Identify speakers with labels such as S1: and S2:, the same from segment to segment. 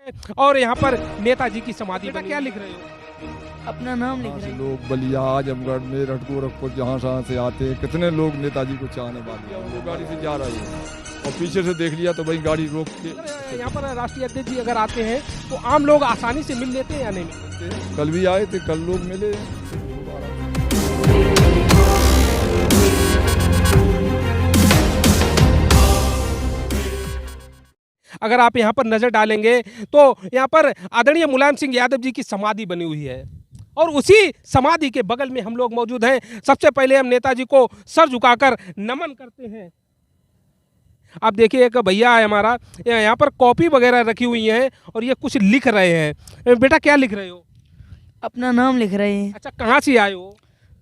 S1: और यहाँ पर नेताजी की समाधि बनी। क्या लिख रहे हो?
S2: अपना नाम लिख रहे हैं।
S3: लोग बलिया आजमगढ़ मेरठ गोरखपुर जहाँ जहाँ से आते हैं, कितने लोग नेताजी को चाहने वाले हैं। वो गाड़ी से जा रहे हैं और पीछे से देख लिया तो भाई गाड़ी रोक के।
S1: यहाँ पर राष्ट्रीय अध्यक्ष जी अगर आते हैं तो आम लोग आसानी से मिल लेते हैं या नहीं मिलते?
S3: कल भी आए थे, कल लोग मिले।
S1: अगर आप यहाँ पर नजर डालेंगे तो यहाँ पर आदरणीय मुलायम सिंह यादव जी की समाधि बनी हुई है और उसी समाधि के बगल में हम लोग मौजूद हैं। सबसे पहले हम नेताजी को सर झुकाकर नमन करते हैं। आप देखिए एक भैया है हमारा, यहाँ पर कॉपी वगैरह रखी हुई है और ये कुछ लिख रहे हैं। बेटा क्या लिख रहे हो?
S2: अपना नाम लिख रहे हैं।
S1: अच्छा, कहाँ से आए हो?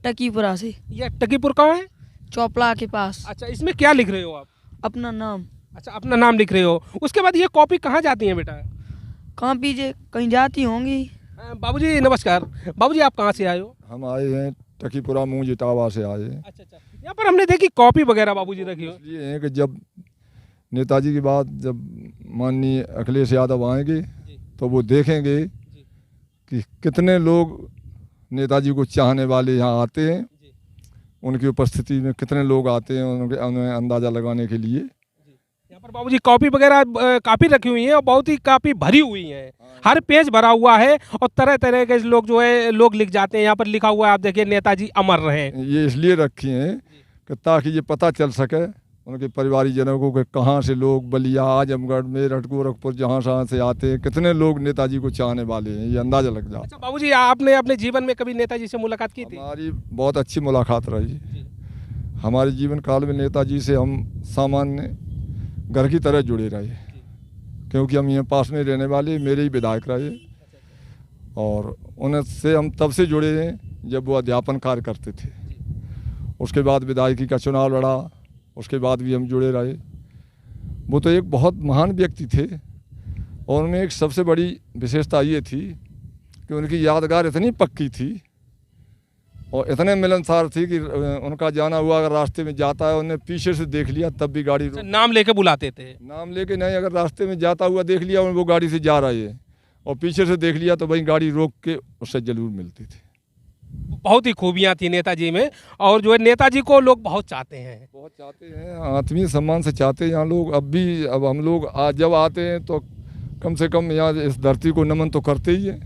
S2: टकीपुरा से।
S1: ये टकीपुर कहाँ है?
S2: चौपला के पास।
S1: अच्छा, इसमें क्या लिख रहे हो आप?
S2: अपना नाम।
S1: अच्छा, अपना नाम लिख रहे हो। उसके बाद ये कॉपी कहाँ जाती है बेटा?
S2: कहाँ पीछे कहीं जाती होंगी।
S1: बाबूजी नमस्कार। बाबूजी आप कहाँ से आए हो?
S3: हम आए हैं टकीपुरा मूंज इटावा से आए हैं।
S1: अच्छा, यहाँ पर हमने देखी कॉपी वगैरह बाबूजी रखी हो।
S3: इसलिए है कि जब नेताजी के बाद जब माननीय अखिलेश यादव आएंगे तो वो देखेंगे कि कितने लोग नेताजी को चाहने वाले यहाँ आते हैं, उनकी उपस्थिति में कितने लोग आते हैं, उन्हें अंदाज़ा लगाने के लिए।
S1: यहाँ पर बाबूजी कॉपी वगैरह काफ़ी रखी हुई है और बहुत ही काफ़ी भरी हुई है। हर पेज भरा हुआ है और तरह तरह के लोग जो है लोग लिख जाते हैं। यहाँ पर लिखा हुआ है, आप देखिए, नेताजी अमर रहे।
S3: ये इसलिए रखी हैं कि ताकि ये पता चल सके उनके परिवारीजनों को कि कहाँ से लोग बलिया आजमगढ़ मेरठ गोरखपुर जहाँ जहाँ से आते हैं, कितने लोग नेताजी को चाहने वाले हैं, ये अंदाज़ा लग जाता है।
S1: अच्छा बाबूजी, आपने अपने जीवन में कभी नेताजी से मुलाकात की थी?
S3: हमारी बहुत अच्छी मुलाकात रही। हमारे जीवन काल में नेताजी से हम सामान्य घर की तरह जुड़े रहे, क्योंकि हम यहाँ पास में रहने वाले मेरे ही विधायक रहे और उनसे हम तब से जुड़े हैं जब वो अध्यापन कार्य करते थे। उसके बाद विधायकी का चुनाव लड़ा, उसके बाद भी हम जुड़े रहे। वो तो एक बहुत महान व्यक्ति थे और उनमें एक सबसे बड़ी विशेषता ये थी कि उनकी यादगार इतनी पक्की थी और इतने मिलनसार थी कि उनका जाना हुआ अगर रास्ते में जाता है, उन्हें पीछे से देख लिया तब भी गाड़ी
S1: नाम लेके बुलाते थे?
S3: नाम लेके नहीं, अगर रास्ते में जाता हुआ देख लिया वो गाड़ी से जा रही है और पीछे से देख लिया तो वही गाड़ी रोक के उससे जरूर मिलती थी।
S1: बहुत ही खूबियाँ थी नेताजी में और जो है नेताजी को लोग बहुत चाहते हैं।
S3: बहुत चाहते हैं, आत्मीय सम्मान से चाहते हैं यहाँ लोग। अब हम लोग जब आते हैं तो कम से कम यहाँ इस धरती को नमन तो करते ही हैं।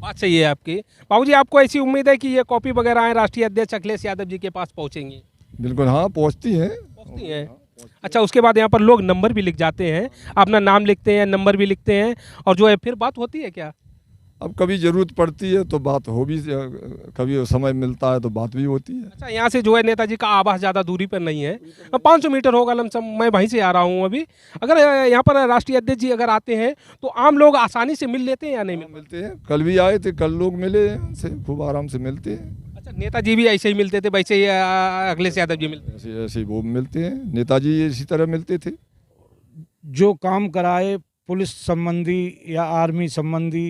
S1: बात सही है आपकी। बाबूजी, आपको ऐसी उम्मीद है कि ये कॉपी वगैरह राष्ट्रीय अध्यक्ष अखिलेश यादव जी के पास पहुँचेंगी?
S3: बिल्कुल हाँ, पहुँचती हैं।
S1: पहुँचती हैं। अच्छा, उसके बाद यहाँ पर लोग नंबर भी लिख जाते हैं, अपना नाम लिखते हैं, नंबर भी लिखते हैं और जो है फिर बात होती है क्या?
S3: अब कभी ज़रूरत पड़ती है तो बात हो भी, कभी समय मिलता है तो बात भी होती है।
S1: अच्छा, यहाँ से जो है नेताजी का आवास ज़्यादा दूरी पर नहीं है, 500 मीटर होगा लमसम। मैं वहीं से आ रहा हूँ अभी। अगर यहाँ पर राष्ट्रीय अध्यक्ष जी अगर आते हैं तो आम लोग आसानी से मिल लेते हैं या नहीं
S3: मिलते हैं? कल भी आए थे, कल लोग मिले उनसे, खूब आराम से मिलते हैं।
S1: अच्छा, नेताजी भी ऐसे ही मिलते थे वैसे ही अखिलेश यादव जी मिलते?
S3: ऐसे वो मिलते हैं, नेताजी इसी तरह मिलते थे।
S4: जो काम कराए पुलिस संबंधी या आर्मी संबंधी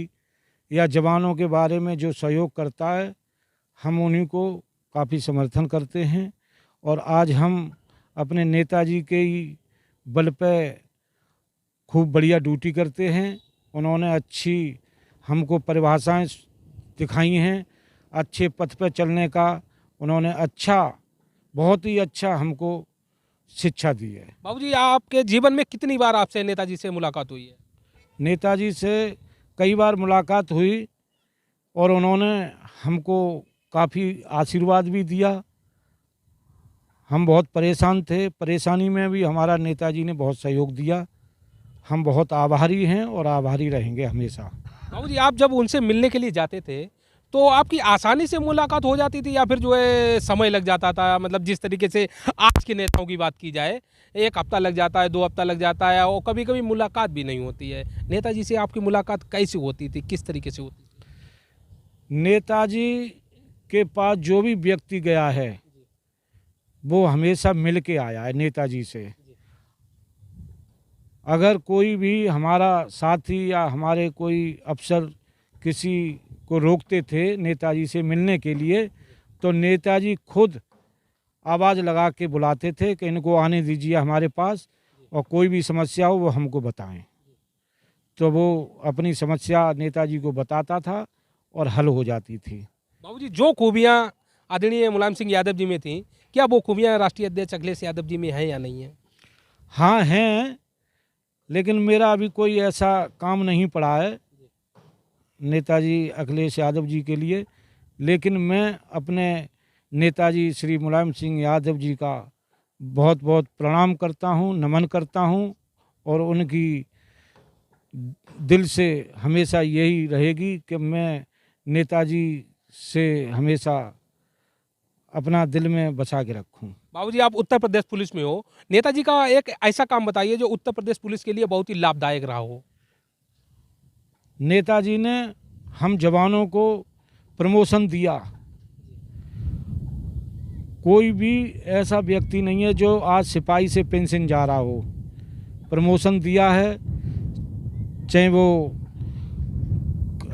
S4: या जवानों के बारे में जो सहयोग करता है, हम उन्हीं को काफ़ी समर्थन करते हैं। और आज हम अपने नेताजी के ही बल पे खूब बढ़िया ड्यूटी करते हैं। उन्होंने अच्छी हमको परिभाषाएं दिखाई हैं, अच्छे पथ पर चलने का उन्होंने बहुत ही अच्छा हमको शिक्षा दी है।
S1: बाबूजी, आपके जीवन में कितनी बार आपसे नेताजी से मुलाकात हुई है?
S4: नेताजी से कई बार मुलाकात हुई और उन्होंने हमको काफ़ी आशीर्वाद भी दिया। हम बहुत परेशान थे, परेशानी में भी हमारा नेताजी ने बहुत सहयोग दिया। हम बहुत आभारी हैं और आभारी रहेंगे हमेशा।
S1: बाबूजी, आप जब उनसे मिलने के लिए जाते थे तो आपकी आसानी से मुलाकात हो जाती थी या फिर जो है समय लग जाता था? मतलब जिस तरीके से आज के नेताओं की बात की जाए, 1 हफ्ता लग जाता है, 2 हफ्ता लग जाता है और कभी कभी मुलाकात भी नहीं होती है। नेताजी से आपकी मुलाकात कैसी होती थी, किस तरीके से होती थी?
S4: नेताजी के पास जो भी व्यक्ति गया है वो हमेशा मिल के आया है नेताजी से। अगर कोई भी हमारा साथी या हमारे कोई अफसर किसी को रोकते थे नेताजी से मिलने के लिए, तो नेताजी खुद आवाज़ लगा के बुलाते थे कि इनको आने दीजिए हमारे पास और कोई भी समस्या हो वो हमको बताएं। तो वो अपनी समस्या नेताजी को बताता था और हल हो जाती थी।
S1: बाबूजी, जो खूबियाँ आदरणीय मुलायम सिंह यादव जी में थी, क्या वो खूबियाँ राष्ट्रीय अध्यक्ष अखिलेश यादव जी में हैं या नहीं है?
S4: हाँ हैं, लेकिन मेरा अभी कोई ऐसा काम नहीं पड़ा है नेताजी अखिलेश यादव जी के लिए, लेकिन मैं अपने नेताजी श्री मुलायम सिंह यादव जी का बहुत बहुत प्रणाम करता हूँ, नमन करता हूँ, और उनकी दिल से हमेशा यही रहेगी कि मैं नेताजी से हमेशा अपना दिल में बचा के रखूं।
S1: बाबूजी, आप उत्तर प्रदेश पुलिस में हो, नेताजी का एक ऐसा काम बताइए जो उत्तर प्रदेश पुलिस के लिए बहुत ही लाभदायक रहा हो।
S4: नेताजी ने हम जवानों को प्रमोशन दिया। कोई भी ऐसा व्यक्ति नहीं है जो आज सिपाही से पेंशन जा रहा हो, प्रमोशन दिया है, चाहे वो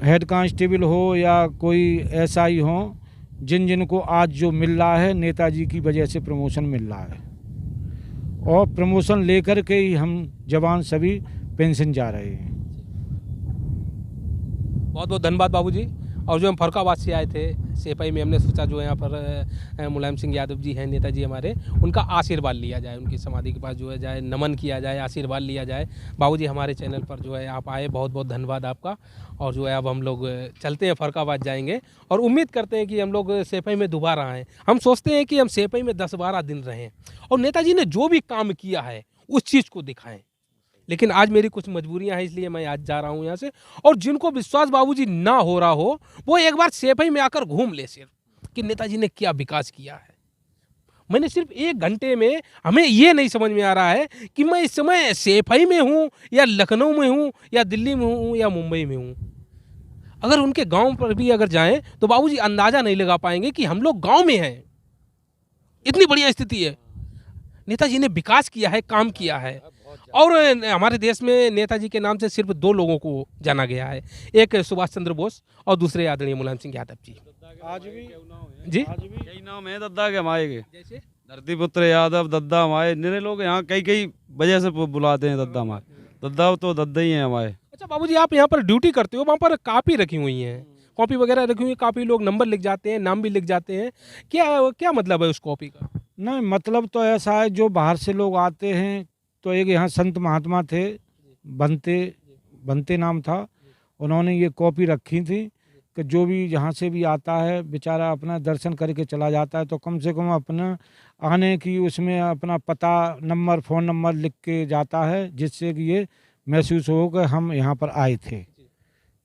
S4: हेड कांस्टेबल हो या कोई एसआई हो। जिन जिन को आज जो मिल रहा है नेताजी की वजह से प्रमोशन मिल रहा है, और प्रमोशन लेकर के ही हम जवान सभी पेंशन जा रहे हैं।
S1: बहुत बहुत धन्यवाद बाबूजी। और जो हम फरुखाबाद से आए थे सेपाई में, हमने सोचा जो यहाँ पर मुलायम सिंह यादव जी हैं नेताजी हमारे, उनका आशीर्वाद लिया जाए, उनकी समाधि के पास जो है जाए, नमन किया जाए, आशीर्वाद लिया जाए। बाबूजी, हमारे चैनल पर जो है आप आए, बहुत बहुत धन्यवाद आपका। और जो है अब हम लोग चलते हैं, फरुखाबाद जाएंगे और उम्मीद करते हैं कि हम लोग सेपाई में दोबारा आएँ। हम सोचते हैं कि हम सेपाई में 10-12 दिन रहें और नेताजी ने जो भी काम किया है उस चीज़ को दिखाएं। लेकिन आज मेरी कुछ मजबूरियां हैं, इसलिए मैं आज जा रहा हूं यहाँ से। और जिनको विश्वास बाबूजी ना हो रहा हो, वो एक बार सेफई में आकर घूम ले सिर्फ कि नेताजी ने क्या विकास किया है। मैंने सिर्फ 1 घंटे में, हमें ये नहीं समझ में आ रहा है कि मैं इस समय सेफई में हूँ या लखनऊ में हूँ या दिल्ली में हूँ या मुंबई में हूँ। अगर उनके गाँव पर भी अगर जाएँ तो बाबूजी अंदाज़ा नहीं लगा पाएंगे कि हम लोग गाँव में हैं। इतनी बढ़िया स्थिति है। नेताजी ने विकास किया है, काम किया है। और हमारे देश में नेताजी के नाम से सिर्फ 2 लोगों को जाना गया है, एक सुभाष चंद्र बोस और दूसरे आदरणीय मुलायम सिंह यादव जी।
S4: आज भी
S1: जी
S5: यही नाम है दद्दा के हमारे के,
S1: जैसे
S5: धरतीपुत्र यादव, दद्दा हमारे। निरे लोग यहाँ कई कई वजह से बुलाते हैं दद्दा हमारे। दद्दा तो दद्दा ही है हमारे।
S1: अच्छा बाबूजी, आप यहाँ पर ड्यूटी करते हो, वहाँ पर कापी रखी हुई हैं, कॉपी वगैरह रखी हुई है, कापी लोग नंबर लिख जाते हैं, नाम भी लिख जाते हैं, क्या क्या मतलब है उस कॉपी का?
S4: नहीं, मतलब तो ऐसा है, जो बाहर से लोग आते हैं, तो एक यहाँ संत महात्मा थे, बनते नाम था, उन्होंने ये कॉपी रखी थी कि जो भी यहाँ से भी आता है बेचारा अपना दर्शन करके चला जाता है, तो कम से कम अपना आने की उसमें अपना पता नंबर, फ़ोन नंबर लिख के जाता है, जिससे कि ये महसूस हो कि हम यहाँ पर आए थे।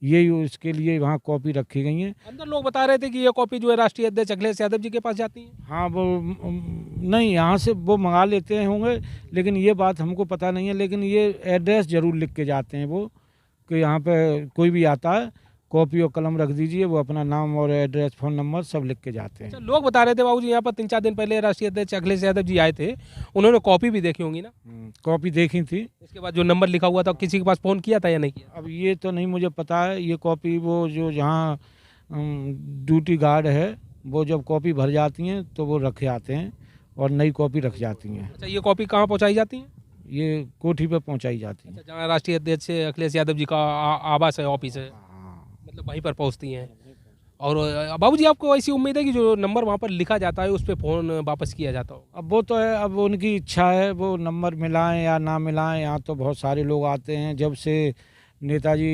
S4: यही उसके लिए वहाँ कॉपी रखी गई है।
S1: अंदर लोग बता रहे थे कि ये कॉपी जो है राष्ट्रीय अध्यक्ष अखिलेश यादव जी के पास जाती है।
S4: हाँ, वो नहीं, यहाँ से वो मंगा लेते हैं होंगे, लेकिन ये बात हमको पता नहीं है। लेकिन ये एड्रेस ज़रूर लिख के जाते हैं वो, कि यहाँ पे कोई भी आता है कॉपी और कलम रख दीजिए, वो अपना नाम और एड्रेस, फ़ोन नंबर सब लिख के जाते हैं।
S1: अच्छा, लोग बता रहे थे बाबूजी यहाँ पर 3-4 दिन पहले राष्ट्रीय अध्यक्ष अखिलेश यादव जी आए थे, उन्होंने कॉपी भी देखी होंगी ना?
S4: कॉपी देखी थी।
S1: इसके बाद जो नंबर लिखा हुआ था, किसी के पास फ़ोन किया था या नहीं किया?
S4: अब ये तो नहीं मुझे पता है। ये कॉपी वो जो जहाँ ड्यूटी गार्ड है, वो जब कॉपी भर जाती हैं तो वो रखे आते हैं और नई कॉपी रख जाती हैं।
S1: अच्छा, ये कॉपी कहाँ पहुँचाई जाती है?
S4: ये कोठी पे पहुँचाई जाती है।
S1: अच्छा, जहाँ राष्ट्रीय अध्यक्ष अखिलेश यादव जी का आवास है, ऑफिस है, मतलब वहीं पर पहुँचती हैं। और बाबूजी, आपको ऐसी उम्मीद है कि जो नंबर वहाँ पर लिखा जाता है उस पर फ़ोन वापस किया जाता हो?
S4: अब वो तो है, अब उनकी इच्छा है, वो नंबर मिलाएं या ना मिलाएं। यहाँ तो बहुत सारे लोग आते हैं, जब से नेताजी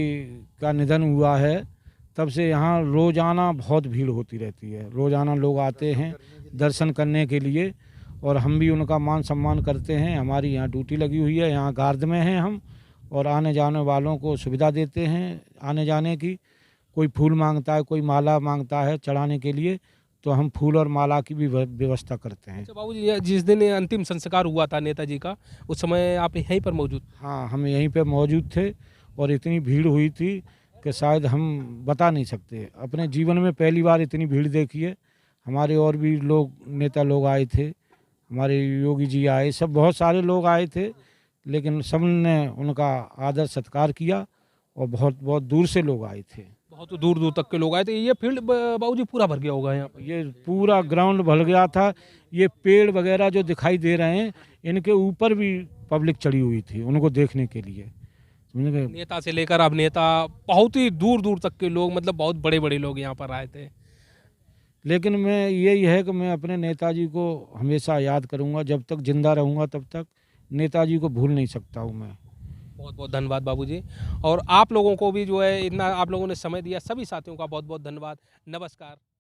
S4: का निधन हुआ है तब से यहाँ रोज़ाना बहुत भीड़ होती रहती है। रोज़ाना लोग आते हैं दर्शन करने के लिए, और हम भी उनका मान सम्मान करते हैं। हमारी यहाँ ड्यूटी लगी हुई है, यहाँ गार्ड में हैं हम, और आने जाने वालों को सुविधा देते हैं आने जाने की। कोई फूल मांगता है, कोई माला मांगता है चढ़ाने के लिए, तो हम फूल और माला की भी व्यवस्था करते हैं।
S1: अच्छा बाबूजी, जिस दिन अंतिम संस्कार हुआ था नेताजी का, उस समय आप यहीं पर मौजूद?
S4: हाँ, हम यहीं पे मौजूद थे, और इतनी भीड़ हुई थी कि शायद हम बता नहीं सकते। अपने जीवन में पहली बार इतनी भीड़ देखी है। हमारे और भी लोग, नेता लोग आए थे, हमारे योगी जी आए, सब बहुत सारे लोग आए थे, लेकिन सब ने उनका आदर सत्कार किया, और बहुत बहुत दूर से लोग आए थे।
S1: बहुत दूर दूर तक के लोग आए थे। ये फील्ड बाबूजी पूरा भर गया होगा यहाँ पर?
S4: ये पूरा ग्राउंड भर गया था। ये पेड़ वगैरह जो दिखाई दे रहे हैं, इनके ऊपर भी पब्लिक चढ़ी हुई थी उनको देखने के लिए। समझ गए।
S1: नेता से लेकर अभिनेता, बहुत ही दूर दूर तक के लोग, मतलब बहुत बड़े बड़े लोग यहाँ पर आए थे।
S4: लेकिन मैं यही है कि मैं अपने नेताजी को हमेशा याद करूंगा, जब तक जिंदा रहूंगा तब तक नेताजी को भूल नहीं सकता हूं मैं।
S1: बहुत बहुत धन्यवाद बाबूजी। और आप लोगों को भी जो है इतना आप लोगों ने समय दिया, सभी साथियों का बहुत बहुत धन्यवाद। नमस्कार।